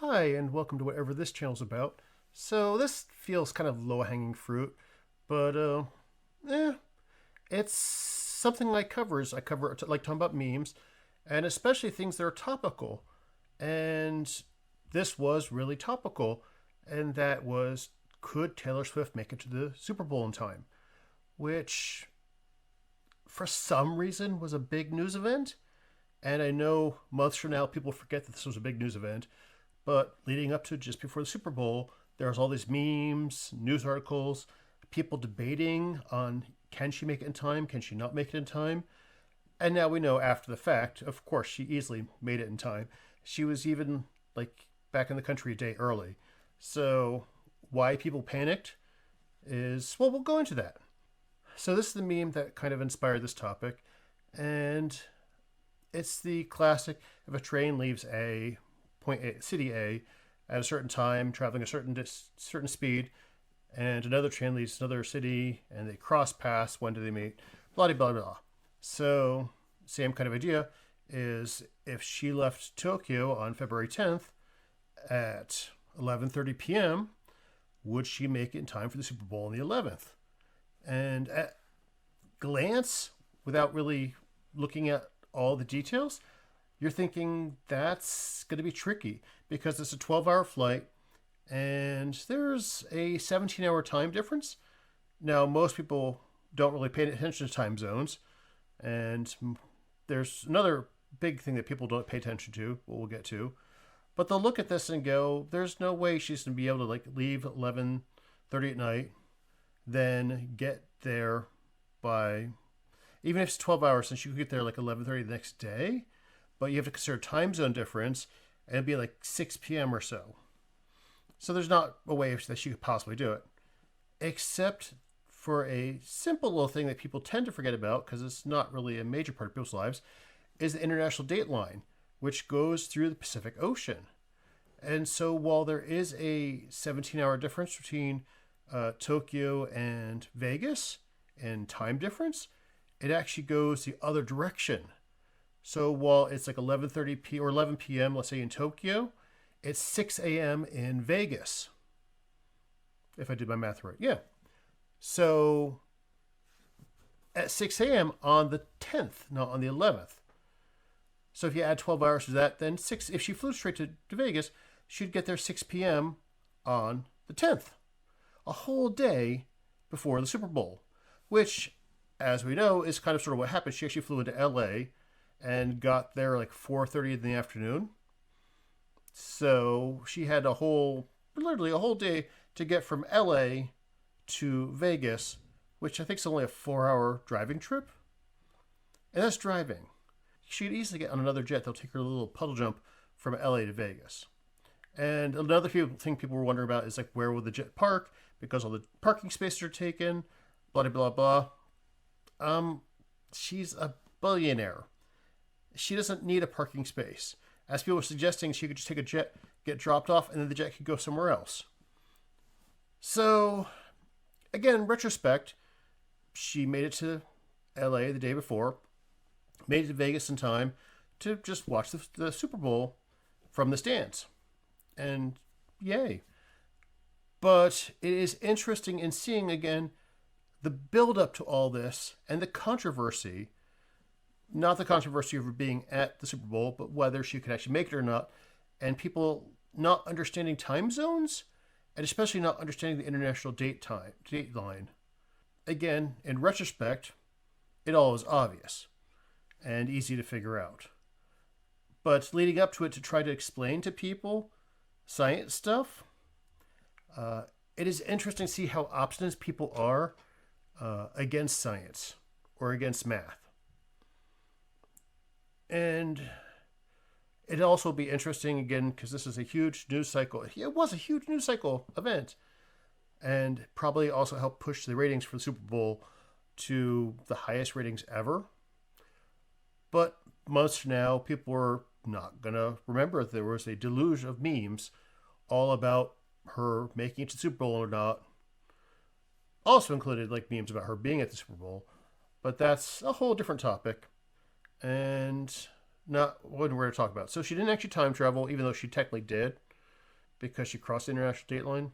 Hi, and welcome to whatever this channel's about. So this feels kind of low-hanging fruit, but eh, it's something I covers. I cover like talking about memes, and especially things that are topical. And this was really topical, and that was, could Taylor Swift make it to the Super Bowl in time? Which, for some reason, was a big news event. And I know months from now, people forget that this was a big news event. But leading up to just before the Super Bowl, there was all these memes, news articles, people debating on can she make it in time, can she not make it in time. And now we know after the fact, of course, she easily made it in time. She was even like back in the country a day early. So why people panicked is, well, we'll go into that. So this is the meme that kind of inspired this topic. And it's the classic, if a train leaves city A at a certain time, traveling a certain speed, and another train leaves another city, and they cross paths. When do they meet? Blah blah blah. So same kind of idea is if she left Tokyo on February 10th at 11:30 p.m., would she make it in time for the Super Bowl on the 11th? And at glance, without really looking at all the details, you're thinking that's going to be tricky because it's a 12-hour flight and there's a 17-hour time difference. Now, most people don't really pay attention to time zones, and there's another big thing that people don't pay attention to, what we'll get to. But they'll look at this and go, there's no way she's going to be able to leave 11:30 at night, then get there by, even if it's 12 hours, since you could get there 11:30 the next day, but you have to consider time zone difference, and it'd be 6 p.m. or so. So there's not a way that she could possibly do it, except for a simple little thing that people tend to forget about because it's not really a major part of people's lives, is the international date line, which goes through the Pacific Ocean. And so while there is a 17-hour difference between Tokyo and Vegas in time difference, it actually goes the other direction. So while it's 11:30 p or 11 p.m., let's say in Tokyo, it's 6 a.m. in Vegas. If I did my math right. Yeah. So at 6 a.m. on the 10th, not on the 11th. So if you add 12 hours to that, then if she flew straight to Vegas, she'd get there 6 p.m. on the 10th. A whole day before the Super Bowl, which, as we know, is kind of sort of what happened. She actually flew into LA and got there 4:30 in the afternoon. So she had literally a whole day to get from LA to Vegas, which I think is only a 4-hour driving trip. And that's driving. She could easily get on another jet that'll take her a little puddle jump from LA to Vegas. And another thing people were wondering about is where will the jet park, because all the parking spaces are taken, blah blah blah. She's a billionaire. She doesn't need a parking space. As people were suggesting, she could just take a jet, get dropped off, and then the jet could go somewhere else. So, again, in retrospect, she made it to LA the day before, made it to Vegas in time to just watch the Super Bowl from the stands. And yay. But it is interesting in seeing, again, the build up to all this and the controversy. Not the controversy of her being at the Super Bowl, but whether she could actually make it or not. And people not understanding time zones, and especially not understanding the international date line. Again, in retrospect, it all is obvious and easy to figure out. But leading up to it, to try to explain to people science stuff, it is interesting to see how obstinate people are against science or against math. And it'd also be interesting, again, because this is a huge news cycle. It was a huge news cycle event, and probably also helped push the ratings for the Super Bowl to the highest ratings ever. But months from now, people were not going to remember that there was a deluge of memes all about her making it to the Super Bowl or not. Also included memes about her being at the Super Bowl. But that's a whole different topic. And not what we're to talk about. So she didn't actually time travel, even though she technically did. because she crossed the international date line.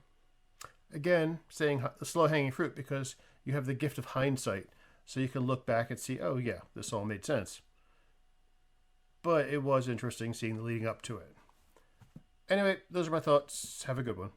Again, saying the slow hanging fruit because you have the gift of hindsight. So you can look back and see, oh yeah, this all made sense. But it was interesting seeing the leading up to it. Anyway, those are my thoughts. Have a good one.